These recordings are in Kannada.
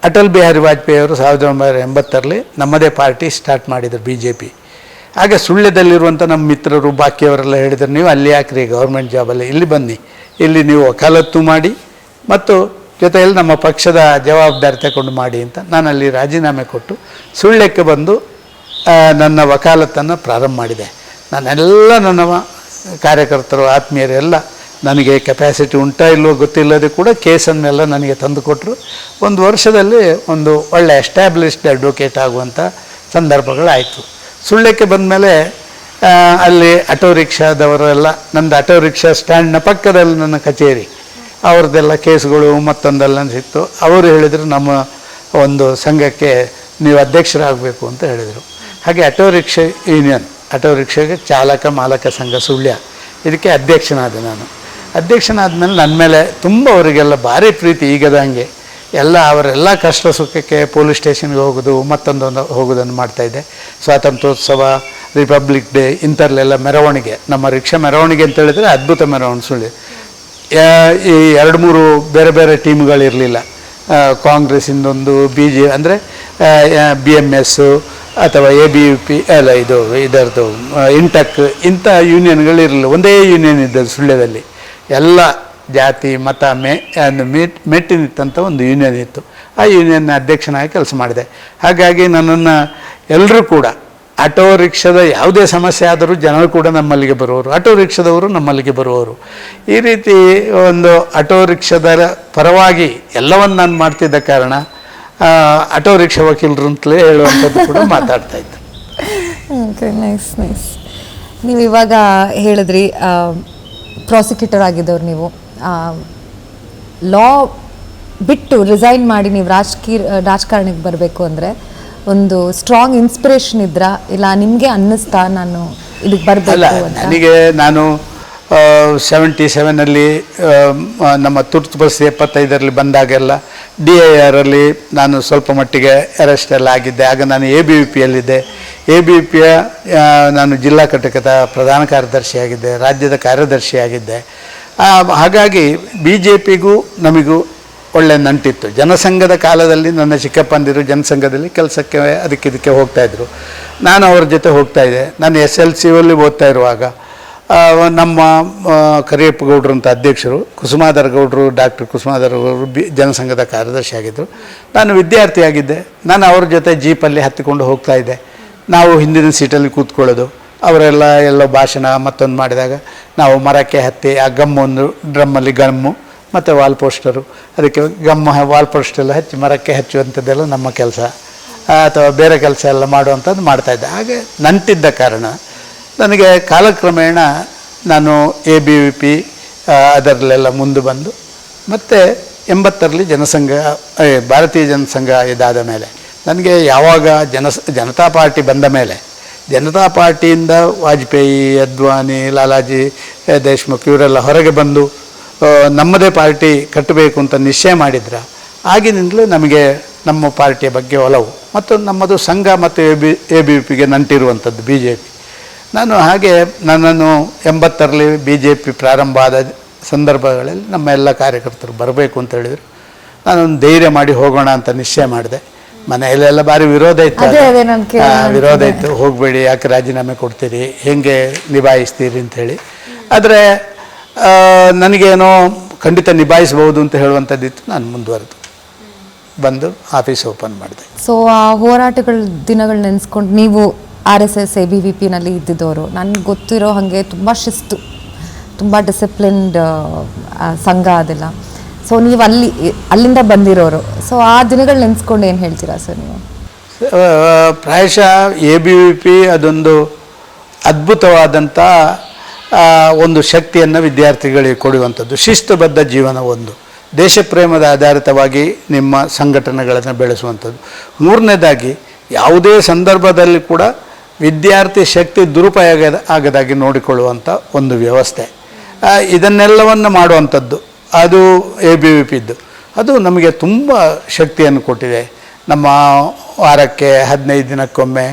ಅಟಲ್ ಬಿಹಾರಿ ವಾಜಪೇಯಿ ಅವರು 1980ರಲ್ಲಿ ನಮ್ಮದೇ ಪಾರ್ಟಿ ಸ್ಟಾರ್ಟ್ ಮಾಡಿದರು BJP. ಆಗ ಸುಳ್ಯದಲ್ಲಿರುವಂಥ ನಮ್ಮ ಮಿತ್ರರು ಬಾಕಿಯವರೆಲ್ಲ ಹೇಳಿದರು, ನೀವು ಅಲ್ಲಿ ಯಾಕ್ರಿ ಗೌರ್ಮೆಂಟ್ ಜಾಬಲ್ಲಿ, ಇಲ್ಲಿ ಬನ್ನಿ, ಇಲ್ಲಿ ನೀವು ವಕಾಲತ್ತು ಮಾಡಿ ಮತ್ತು ಜೊತೆಯಲ್ಲಿ ನಮ್ಮ ಪಕ್ಷದ ಜವಾಬ್ದಾರಿ ತಗೊಂಡು ಮಾಡಿ ಅಂತ. ನಾನು ಅಲ್ಲಿ ರಾಜೀನಾಮೆ ಕೊಟ್ಟು ಸುಳ್ಯಕ್ಕೆ ಬಂದು ನನ್ನ ವಕಾಲತ್ತನ್ನು ಪ್ರಾರಂಭ ಮಾಡಿದೆ. ನನ್ನ ಕಾರ್ಯಕರ್ತರು ಆತ್ಮೀಯರೆಲ್ಲ ನನಗೆ ಕೆಪಾಸಿಟಿ ಉಂಟಾ ಇಲ್ಲವೋ ಗೊತ್ತಿಲ್ಲದೆ ಕೂಡ ಕೇಸನ್ನೆಲ್ಲ ನನಗೆ ತಂದು ಕೊಟ್ಟರು. ಒಂದು ವರ್ಷದಲ್ಲಿ ಒಂದು ಒಳ್ಳೆ ಎಸ್ಟ್ಯಾಬ್ಲಿಷ್ಡ್ ಅಡ್ವೊಕೇಟ್ ಆಗುವಂಥ ಸಂದರ್ಭಗಳಾಯಿತು. ಸುಳ್ಯಕ್ಕೆ ಬಂದಮೇಲೆ ಅಲ್ಲಿ ಆಟೋ ರಿಕ್ಷಾದವರೆಲ್ಲ, ನಂದು ಆಟೋ ರಿಕ್ಷಾ ಸ್ಟ್ಯಾಂಡ್ನ ಪಕ್ಕದಲ್ಲಿ ನನ್ನ ಕಚೇರಿ, ಅವ್ರದ್ದೆಲ್ಲ ಕೇಸ್ಗಳು ಮತ್ತೊಂದೆಲ್ಲ ಸಿಕ್ತು. ಅವರು ಹೇಳಿದರು, ನಮ್ಮ ಒಂದು ಸಂಘಕ್ಕೆ ನೀವು ಅಧ್ಯಕ್ಷರಾಗಬೇಕು ಅಂತ ಹೇಳಿದರು. ಹಾಗೆ ಆಟೋ ರಿಕ್ಷಾ ಯೂನಿಯನ್, ಆಟೋ ರಿಕ್ಷಾಗೆ ಚಾಲಕ ಮಾಲಕ ಸಂಘ ಸುಳ್ಯ, ಇದಕ್ಕೆ ಅಧ್ಯಕ್ಷನಾದೆ ನಾನು. ಅಧ್ಯಕ್ಷನಾದಮೇಲೆ ನನ್ನ ಮೇಲೆ ತುಂಬ ಅವರಿಗೆಲ್ಲ ಭಾರಿ ಪ್ರೀತಿ. ಈಗದಂಗೆ ಎಲ್ಲ ಅವರೆಲ್ಲ ಕಷ್ಟ ಸುಖಕ್ಕೆ ಪೊಲೀಸ್ ಸ್ಟೇಷನ್ಗೆ ಹೋಗೋದು ಮತ್ತೊಂದು ಹೋಗೋದನ್ನು ಮಾಡ್ತಾಯಿದ್ದೆ. ಸ್ವಾತಂತ್ರ್ಯೋತ್ಸವ, ರಿಪಬ್ಲಿಕ್ ಡೇ ಇಂಥಲ್ಲೆಲ್ಲ ಮೆರವಣಿಗೆ, ನಮ್ಮ ರಿಕ್ಷಾ ಮೆರವಣಿಗೆ ಅಂತ ಹೇಳಿದರೆ ಅದ್ಭುತ ಮೆರವಣಿಗೆ ಸುಳ್ಳಿ. ಈ 2-3 ಬೇರೆ ಬೇರೆ ಟೀಮ್ಗಳಿರಲಿಲ್ಲ. ಕಾಂಗ್ರೆಸ್ಸಿಂದೊಂದು, ಅಂದರೆ BMS ಅಥವಾ ABUP ಅಲ್ಲ, ಇದರದ್ದು ಇಂಟಕ್, ಇಂಥ ಯೂನಿಯನ್ಗಳಿರಲಿಲ್ಲ. ಒಂದೇ ಯೂನಿಯನ್ ಇದ್ದದ್ದು ಸುಳ್ಯದಲ್ಲಿ. ಎಲ್ಲ ಜಾತಿ ಮತ ಮೆಟ್ಟಿನಿತ್ತಂಥ ಒಂದು ಯೂನಿಯನ್ ಇತ್ತು. ಆ ಯೂನಿಯನ್ನ ಅಧ್ಯಕ್ಷನಾಗಿ ಕೆಲಸ ಮಾಡಿದೆ. ಹಾಗಾಗಿ ನನ್ನನ್ನು ಎಲ್ಲರೂ ಕೂಡ ಆಟೋ ರಿಕ್ಷಾದ ಯಾವುದೇ ಸಮಸ್ಯೆ ಆದರೂ ಜನರು ಕೂಡ ನಮ್ಮಲ್ಲಿಗೆ ಬರುವವರು, ಆಟೋ ರಿಕ್ಷಾದವರು ನಮ್ಮಲ್ಲಿಗೆ ಬರುವವರು. ಈ ರೀತಿ ಒಂದು ಆಟೋ ರಿಕ್ಷಾದ ಪರವಾಗಿ ಎಲ್ಲವನ್ನು ನಾನು ಮಾಡ್ತಿದ್ದ ಕಾರಣ ಆಟೋ ರಿಕ್ಷಾ ವಕೀಲರು ಅಂತಲೇ ಹೇಳುವಂಥದ್ದು ಕೂಡ ಮಾತಾಡ್ತಾಯಿದ್ದೆ. Okay, nice. ನೀವು ಇವಾಗ ಹೇಳಿದ್ರಿ ಪ್ರಾಸಿಕ್ಯೂಟರ್ ಆಗಿದ್ದವ್ರು, ನೀವು ಲಾ ಬಿಟ್ಟು ರಿಸೈನ್ ಮಾಡಿ ನೀವು ರಾಜಕಾರಣಕ್ಕೆ ಬರಬೇಕು ಅಂದರೆ ಒಂದು ಸ್ಟ್ರಾಂಗ್ ಇನ್ಸ್ಪಿರೇಷನ್ ಇದ್ರಾ, ಇಲ್ಲ ನಿಮಗೆ ಅನ್ನಿಸ್ತಾ ನಾನು ಇದಕ್ಕೆ ಬರಬೇಕು ಅಂತ? ನಾನು 77ನಲ್ಲಿ ನಮ್ಮ ತುರ್ತು ಪರಿಸ್ಥಿತಿ 75ರಲ್ಲಿ ಬಂದಾಗೆಲ್ಲ DIR ನಾನು ಸ್ವಲ್ಪ ಮಟ್ಟಿಗೆ ಅರೆಸ್ಟ್ ಎಲ್ಲ ಆಗಿದ್ದೆ. ಆಗ ನಾನು ABVPಯಲ್ಲಿದ್ದೆ. ABVPಯ ನಾನು ಜಿಲ್ಲಾ ಘಟಕದ ಪ್ರಧಾನ ಕಾರ್ಯದರ್ಶಿಯಾಗಿದ್ದೆ, ರಾಜ್ಯದ ಕಾರ್ಯದರ್ಶಿಯಾಗಿದ್ದೆ. ಹಾಗಾಗಿ BJPಗೂ ನಮಗೂ ಒಳ್ಳೆ ನಂಟಿತ್ತು. ಜನಸಂಘದ ಕಾಲದಲ್ಲಿ ನನ್ನ ಚಿಕ್ಕಪ್ಪಂದಿರು ಜನಸಂಘದಲ್ಲಿ ಕೆಲಸಕ್ಕೆ ಇದಕ್ಕೆ ಹೋಗ್ತಾಯಿದ್ರು. ನಾನು ಅವ್ರ ಜೊತೆ ಹೋಗ್ತಾಯಿದ್ದೆ. ನಾನು SLCಯಲ್ಲಿ ಓದ್ತಾ ಇರುವಾಗ ನಮ್ಮ ಕರಿಯಪ್ಪ ಗೌಡ್ರು ಅಂತ ಅಧ್ಯಕ್ಷರು, ಕುಸುಮಾಧರ ಗೌಡರು, ಡಾಕ್ಟರ್ ಕುಸುಮಾಧರ ಗೌಡರು ಜನಸಂಘದ ಕಾರ್ಯದರ್ಶಿ ಆಗಿದ್ದರು. ನಾನು ವಿದ್ಯಾರ್ಥಿಯಾಗಿದ್ದೆ. ನಾನು ಅವ್ರ ಜೊತೆ ಜೀಪಲ್ಲಿ ಹತ್ತಿಕೊಂಡು ಹೋಗ್ತಾಯಿದ್ದೆ. ನಾವು ಹಿಂದಿನ ಸೀಟಲ್ಲಿ ಕೂತ್ಕೊಳ್ಳೋದು, ಅವರೆಲ್ಲ ಎಲ್ಲೋ ಭಾಷಣ ಮತ್ತೊಂದು ಮಾಡಿದಾಗ ನಾವು ಮರಕ್ಕೆ ಹತ್ತಿ ಆ ಗಮ್ಮೊಂದು ಡ್ರಮ್ಮಲ್ಲಿ ಗಮ್ಮು ಮತ್ತು ವಾಲ್ ಪೋಸ್ಟರು, ಅದಕ್ಕೆ ವಾಲ್ ಪೋಸ್ಟೆಲ್ಲ ಹಚ್ಚಿ ಮರಕ್ಕೆ ಹಚ್ಚುವಂಥದ್ದೆಲ್ಲ ನಮ್ಮ ಕೆಲಸ, ಅಥವಾ ಬೇರೆ ಕೆಲಸ ಎಲ್ಲ ಮಾಡುವಂಥದ್ದು ಮಾಡ್ತಾಯಿದ್ದೆ. ಹಾಗೆ ನಂಟಿದ್ದ ಕಾರಣ ನನಗೆ ಕಾಲಕ್ರಮೇಣ ನಾನು ABVP ಅದರಲ್ಲೆಲ್ಲ ಮುಂದೆ ಬಂದು ಮತ್ತು 80ರಲ್ಲಿ ಭಾರತೀಯ ಜನಸಂಘ ಇದಾದ ಮೇಲೆ ನನಗೆ ಯಾವಾಗ ಜನತಾ ಪಾರ್ಟಿ ಬಂದ ಮೇಲೆ, ಜನತಾ ಪಾರ್ಟಿಯಿಂದ ವಾಜಪೇಯಿ, ಅದ್ವಾನಿ, ಲಾಲಾಜಿ ದೇಶ್ಮುಖ್ ಇವರೆಲ್ಲ ಹೊರಗೆ ಬಂದು ನಮ್ಮದೇ ಪಾರ್ಟಿ ಕಟ್ಟಬೇಕು ಅಂತ ನಿಶ್ಚಯ ಮಾಡಿದ್ರೆ, ಆಗಿನಿಂದಲೂ ನಮಗೆ ನಮ್ಮ ಪಾರ್ಟಿಯ ಬಗ್ಗೆ ಒಲವು ಮತ್ತು ನಮ್ಮದು ಸಂಘ ಮತ್ತು ABVPಗೆ ನಂಟಿರುವಂಥದ್ದು BJP. ನಾನು ಹಾಗೆ ನನ್ನನ್ನು 80ರಲ್ಲಿ BJP ಪ್ರಾರಂಭ ಆದ ಸಂದರ್ಭಗಳಲ್ಲಿ ನಮ್ಮ ಎಲ್ಲ ಕಾರ್ಯಕರ್ತರು ಬರಬೇಕು ಅಂತ ಹೇಳಿದರು. ನಾನೊಂದು ಧೈರ್ಯ ಮಾಡಿ ಹೋಗೋಣ ಅಂತ ನಿಶ್ಚಯ ಮಾಡಿದೆ. ಮನೆಯಲ್ಲೆಲ್ಲ ಭಾರಿ ವಿರೋಧ ಇತ್ತು, ಹೋಗಬೇಡಿ, ಯಾಕೆ ರಾಜೀನಾಮೆ ಕೊಡ್ತೀರಿ, ಹೇಗೆ ನಿಭಾಯಿಸ್ತೀರಿ ಅಂಥೇಳಿ. ಆದರೆ ನನಗೇನೋ ಖಂಡಿತ ನಿಭಾಯಿಸ್ಬೋದು ಅಂತ ಹೇಳುವಂಥದ್ದಿತ್ತು. ನಾನು ಮುಂದುವರೆದು ಬಂದು ಆಫೀಸ್ ಓಪನ್ ಮಾಡಿದೆ. ಸೊ ಆ ಹೋರಾಟಗಳ ದಿನಗಳು ನೆನೆಸ್ಕೊಂಡು ನೀವು RSS ABVPನಲ್ಲಿ ಇದ್ದಿದ್ದವರು, ನನಗೆ ಗೊತ್ತಿರೋ ಹಾಗೆ ತುಂಬ ಶಿಸ್ತು, ತುಂಬ ಡಿಸಿಪ್ಲಿನ್ಡ್ ಸಂಘ ಅದೆಲ್ಲ. ಸೊ ನೀವು ಅಲ್ಲಿಂದ ಬಂದಿರೋರು. ಸೊ ಆ ದಿನಗಳು ನೆನೆಸ್ಕೊಂಡು ಏನು ಹೇಳ್ತೀರಾ ಸರ್ ನೀವು? ಪ್ರಾಯಶಃ ABVP ಅದೊಂದು ಅದ್ಭುತವಾದಂಥ ಒಂದು ಶಕ್ತಿಯನ್ನು ವಿದ್ಯಾರ್ಥಿಗಳಿಗೆ ಕೊಡುವಂಥದ್ದು. ಶಿಸ್ತುಬದ್ಧ ಜೀವನ, ಒಂದು ದೇಶಪ್ರೇಮದ ಆಧಾರಿತವಾಗಿ ನಿಮ್ಮ ಸಂಘಟನೆಗಳನ್ನು ಬೆಳೆಸುವಂಥದ್ದು. ಮೂರನೇದಾಗಿ ಯಾವುದೇ ಸಂದರ್ಭದಲ್ಲಿ ಕೂಡ ವಿದ್ಯಾರ್ಥಿ ಶಕ್ತಿ ದುರುಪಯೋಗ ಆಗದಾಗಿ ನೋಡಿಕೊಳ್ಳುವಂಥ ಒಂದು ವ್ಯವಸ್ಥೆ, ಇದನ್ನೆಲ್ಲವನ್ನು ಮಾಡುವಂಥದ್ದು ಅದು ABVPದ್ದು. ಅದು ನಮಗೆ ತುಂಬ ಶಕ್ತಿಯನ್ನು ಕೊಟ್ಟಿದೆ. ನಮ್ಮ ವಾರಕ್ಕೆ 15 ದಿನಕ್ಕೊಮ್ಮೆ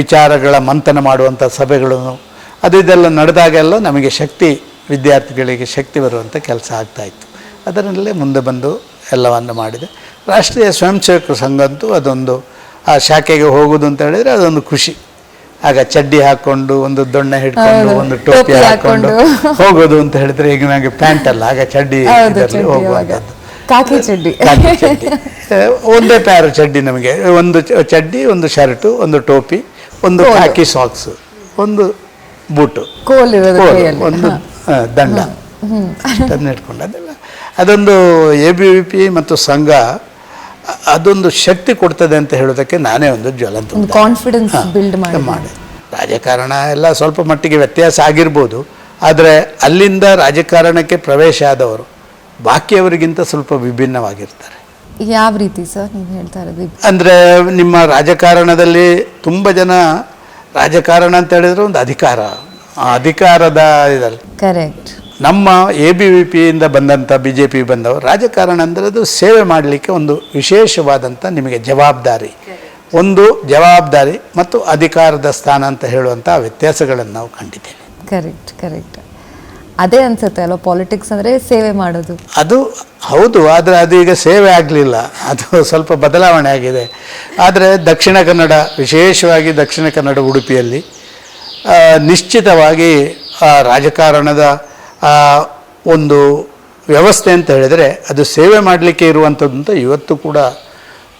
ವಿಚಾರಗಳ ಮಂಥನ ಮಾಡುವಂಥ ಸಭೆಗಳನ್ನು ಇದೆಲ್ಲ ನಡೆದಾಗೆಲ್ಲ ನಮಗೆ ಶಕ್ತಿ, ವಿದ್ಯಾರ್ಥಿಗಳಿಗೆ ಶಕ್ತಿ ಬರುವಂಥ ಕೆಲಸ ಆಗ್ತಾಯಿತ್ತು. ಅದರಲ್ಲೇ ಮುಂದೆ ಬಂದು ಎಲ್ಲವನ್ನು ಮಾಡಿದೆ. ರಾಷ್ಟ್ರೀಯ ಸ್ವಯಂ ಸೇವಕ ಸಂಘ ಅಂತೂ ಅದೊಂದು ಆ ಶಾಖೆಗೆ ಹೋಗೋದು ಅಂತ ಹೇಳಿದರೆ ಅದೊಂದು ಖುಷಿ. ಆಗ ಚಡ್ಡಿ ಹಾಕ್ಕೊಂಡು ಒಂದು ದೊಣ್ಣೆ ಹಿಡ್ಕೊಂಡು ಒಂದು ಟೋಪಿ ಹಾಕ್ಕೊಂಡು ಹೋಗೋದು ಅಂತ ಹೇಳಿದ್ರೆ, ಈಗ ನನಗೆ ಪ್ಯಾಂಟ್ ಅಲ್ಲ, ಆಗ ಚಡ್ಡಿ ಇದರಲ್ಲಿ ಹೋಗುವಂಥದ್ದು. ಕಾಕಿ ಚಡ್ಡಿ. ಒಂದೇ ಪ್ಯಾರ ಚಡ್ಡಿ ನಮಗೆ, ಒಂದು ಚಡ್ಡಿ, ಒಂದು ಶರ್ಟು, ಒಂದು ಟೋಪಿ, ಒಂದು ಕಾಕಿ ಸಾಕ್ಸ್, ಒಂದು ಬೂಟು, ಒಂದು ದಂಡ, ಅಷ್ಟನ್ನು ಇಟ್ಕೊಂಡು ಅದೆಲ್ಲ ಅದೊಂದು ABVP ಮತ್ತು ಸಂಘ ಅದೊಂದು ಶಕ್ತಿ ಕೊಡ್ತದೆ ಅಂತ ಹೇಳೋದಕ್ಕೆ ನಾನೇ ಒಂದು ಜ್ವಲಂತ ಕಾನ್ಫಿಡೆನ್ಸ್ ಬಿಲ್ಡ್ ಮಾಡಿ. ರಾಜಕಾರಣ ಎಲ್ಲ ಸ್ವಲ್ಪ ಮಟ್ಟಿಗೆ ವ್ಯತ್ಯಾಸ ಆಗಿರ್ಬೋದು, ಆದರೆ ಅಲ್ಲಿಂದ ರಾಜಕಾರಣಕ್ಕೆ ಪ್ರವೇಶ ಆದವರು ಬಾಕಿಯವರಿಗಿಂತ ಸ್ವಲ್ಪ ವಿಭಿನ್ನವಾಗಿರ್ತಾರೆ. ಯಾವ ರೀತಿ ಸರ್ ನೀವು ಹೇಳ್ತಾ ಇರೋದು? ಅಂದರೆ ನಿಮ್ಮ ರಾಜಕಾರಣದಲ್ಲಿ ತುಂಬ ಜನ ರಾಜಕಾರಣ ಅಂತ ಹೇಳಿದ್ರೆ ಒಂದು ಅಧಿಕಾರ, ಆ ಅಧಿಕಾರದ ಇದರಲ್ಲಿ ಕರೆಕ್ಟ್. ನಮ್ಮ ABVPಯಿಂದ ಬಂದಂಥ BJP ಬಂದವರು ರಾಜಕಾರಣ ಅಂದರೆ ಅದು ಸೇವೆ ಮಾಡಲಿಕ್ಕೆ ಒಂದು ವಿಶೇಷವಾದಂಥ ನಿಮಗೆ ಜವಾಬ್ದಾರಿ, ಒಂದು ಜವಾಬ್ದಾರಿ ಮತ್ತು ಅಧಿಕಾರದ ಸ್ಥಾನ ಅಂತ ಹೇಳುವಂಥ ವ್ಯತ್ಯಾಸಗಳನ್ನು ನಾವು ಕಂಡಿದ್ದೇವೆ. Correct correct. ಅದೇ ಅನ್ಸುತ್ತೆ ಅಲ್ವ ಪಾಲಿಟಿಕ್ಸ್ ಅಂದರೆ ಸೇವೆ ಮಾಡೋದು. ಅದು ಹೌದು, ಆದರೆ ಅದು ಈಗ ಸೇವೆ ಆಗಲಿಲ್ಲ, ಅದು ಸ್ವಲ್ಪ ಬದಲಾವಣೆ ಆಗಿದೆ. ಆದರೆ ದಕ್ಷಿಣ ಕನ್ನಡ, ವಿಶೇಷವಾಗಿ ದಕ್ಷಿಣ ಕನ್ನಡ ಉಡುಪಿಯಲ್ಲಿ ನಿಶ್ಚಿತವಾಗಿ ರಾಜಕಾರಣದ ಒಂದು ವ್ಯವಸ್ಥೆ ಅಂತ ಹೇಳಿದರೆ ಅದು ಸೇವೆ ಮಾಡಲಿಕ್ಕೆ ಇರುವಂಥದ್ದು ಅಂತ ಇವತ್ತು ಕೂಡ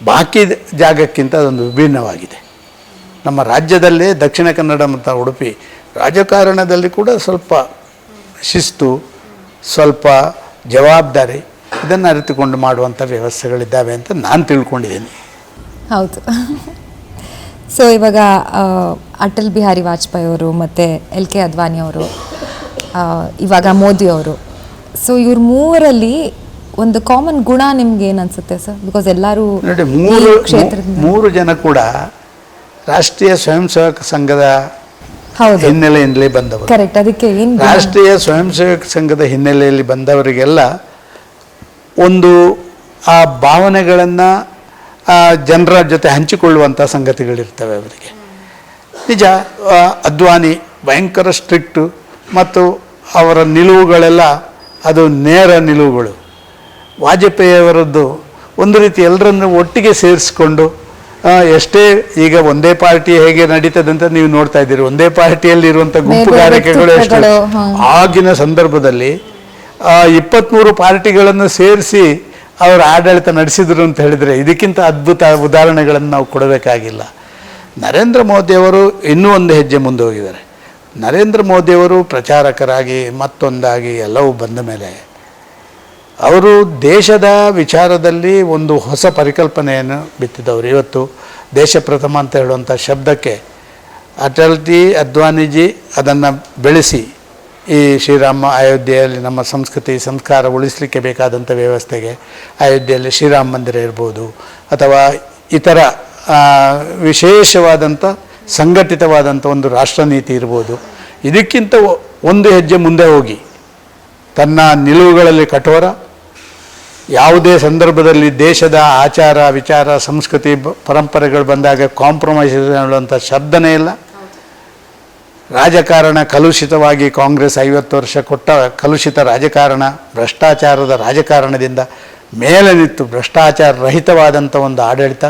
ಬಾಕಿ ಜಾಗಕ್ಕಿಂತ ಅದೊಂದು ವಿಭಿನ್ನವಾಗಿದೆ. ನಮ್ಮ ರಾಜ್ಯದಲ್ಲೇ ದಕ್ಷಿಣ ಕನ್ನಡ ಮತ್ತು ಉಡುಪಿ ರಾಜಕಾರಣದಲ್ಲಿ ಕೂಡ ಸ್ವಲ್ಪ ಶಿಸ್ತು, ಸ್ವಲ್ಪ ಜವಾಬ್ದಾರಿ ಇದನ್ನು ಅರಿತುಕೊಂಡು ಮಾಡುವಂಥ ವ್ಯವಸ್ಥೆಗಳಿದ್ದಾವೆ ಅಂತ ನಾನು ತಿಳ್ಕೊಂಡಿದ್ದೀನಿ. ಹೌದು. ಸೊ ಇವಾಗ ಅಟಲ್ ಬಿಹಾರಿ ವಾಜಪೇಯಿ ಅವರು ಮತ್ತು LK ಅದ್ವಾನಿ ಅವರು, ಇವಾಗ ಮೋದಿ ಅವರು, ಸೊ ಇವ್ರ ಮೂವರಲ್ಲಿ ಒಂದು ಕಾಮನ್ ಗುಣ ನಿಮ್ಗೆ ಏನು ಅನ್ಸುತ್ತೆ ಸರ್? ಬಿಕಾಸ್ ಎಲ್ಲರೂ ನೋಡಿ, ಮೂರು ಜನ ಕೂಡ ರಾಷ್ಟ್ರೀಯ ಸ್ವಯಂ ಸೇವಕ ಸಂಘದ ಹಿನ್ನೆಲೆಯಿಂದಲೇ ಬಂದವರು. ಕರೆಕ್ಟ್. ಅದಕ್ಕೆ ಏನು ರಾಷ್ಟ್ರೀಯ ಸ್ವಯಂ ಸೇವಕ ಸಂಘದ ಹಿನ್ನೆಲೆಯಲ್ಲಿ ಬಂದವರಿಗೆಲ್ಲ ಒಂದು ಆ ಭಾವನೆಗಳನ್ನು ಜನರ ಜೊತೆ ಹಂಚಿಕೊಳ್ಳುವಂಥ ಸಂಗತಿಗಳಿರ್ತವೆ ಅವರಿಗೆ. ನಿಜ, ಅದ್ವಾನಿ ಭಯಂಕರ ಸ್ಟ್ರಿಕ್ಟು ಮತ್ತು ಅವರ ನಿಲುವುಗಳೆಲ್ಲ ಅದು ನೇರ ನಿಲುವುಗಳು. ವಾಜಪೇಯಿಯವರದ್ದು ಒಂದು ರೀತಿ ಎಲ್ಲರನ್ನು ಒಟ್ಟಿಗೆ ಸೇರಿಸ್ಕೊಂಡು, ಎಷ್ಟೇ ಈಗ ಒಂದೇ ಪಾರ್ಟಿ ಹೇಗೆ ನಡೀತದೆ ಅಂತ ನೀವು ನೋಡ್ತಾ ಇದ್ದೀರಿ, ಒಂದೇ ಪಾರ್ಟಿಯಲ್ಲಿ ಇರುವಂಥ ಗುಂಪುಗಾರಿಕೆಗಳು ಎಷ್ಟು ಆಗಿನ ಸಂದರ್ಭದಲ್ಲಿ 23 ಪಾರ್ಟಿಗಳನ್ನು ಸೇರಿಸಿ ಅವರು ಆಡಳಿತ ನಡೆಸಿದರು ಅಂತ ಹೇಳಿದರೆ ಇದಕ್ಕಿಂತ ಅದ್ಭುತ ಉದಾಹರಣೆಗಳನ್ನು ನಾವು ಕೊಡಬೇಕಾಗಿಲ್ಲ. ನರೇಂದ್ರ ಮೋದಿಯವರು ಇನ್ನೂ ಒಂದು ಹೆಜ್ಜೆ ಮುಂದೆ ಹೋಗಿದ್ದಾರೆ. ನರೇಂದ್ರ ಮೋದಿಯವರು ಪ್ರಚಾರಕರಾಗಿ ಮತ್ತೊಂದಾಗಿ ಎಲ್ಲವೂ ಬಂದ ಮೇಲೆ ಅವರು ದೇಶದ ವಿಚಾರದಲ್ಲಿ ಒಂದು ಹೊಸ ಪರಿಕಲ್ಪನೆಯನ್ನು ಬಿತ್ತಿದವರು. ಇವತ್ತು ದೇಶ ಪ್ರಥಮ ಅಂತ ಹೇಳುವಂಥ ಶಬ್ದಕ್ಕೆ ಅಟಲ್ಜಿ ಅದ್ವಾನಿಜಿ ಅದನ್ನು ಬೆಳೆಸಿ ಈ ಶ್ರೀರಾಮ ಅಯೋಧ್ಯೆಯಲ್ಲಿ ನಮ್ಮ ಸಂಸ್ಕೃತಿ ಸಂಸ್ಕಾರ ಉಳಿಸಲಿಕ್ಕೆ ಬೇಕಾದಂಥ ವ್ಯವಸ್ಥೆಗೆ ಅಯೋಧ್ಯೆಯಲ್ಲಿ ಶ್ರೀರಾಮ ಮಂದಿರ ಇರ್ಬೋದು ಅಥವಾ ಇತರ ವಿಶೇಷವಾದಂಥ ಸಂಘಟಿತವಾದಂಥ ಒಂದು ರಾಷ್ಟ್ರ ನೀತಿ ಇರ್ಬೋದು, ಇದಕ್ಕಿಂತ ಒಂದು ಹೆಜ್ಜೆ ಮುಂದೆ ಹೋಗಿ ತನ್ನ ನಿಲುವುಗಳಲ್ಲಿ ಕಠೋರ, ಯಾವುದೇ ಸಂದರ್ಭದಲ್ಲಿ ದೇಶದ ಆಚಾರ ವಿಚಾರ ಸಂಸ್ಕೃತಿ ಪರಂಪರೆಗಳು ಬಂದಾಗ ಕಾಂಪ್ರಮೈಸ್ ಹೇಳುವಂಥ ಶಬ್ದನೇ ಇಲ್ಲ. ರಾಜಕಾರಣ ಕಲುಷಿತವಾಗಿ ಕಾಂಗ್ರೆಸ್ 50 ವರ್ಷ ಕೊಟ್ಟ ಕಲುಷಿತ ರಾಜಕಾರಣ, ಭ್ರಷ್ಟಾಚಾರದ ರಾಜಕಾರಣದಿಂದ ಮೇಲೆ ನಿಂತು ಭ್ರಷ್ಟಾಚಾರ ರಹಿತವಾದಂಥ ಒಂದು ಆಡಳಿತ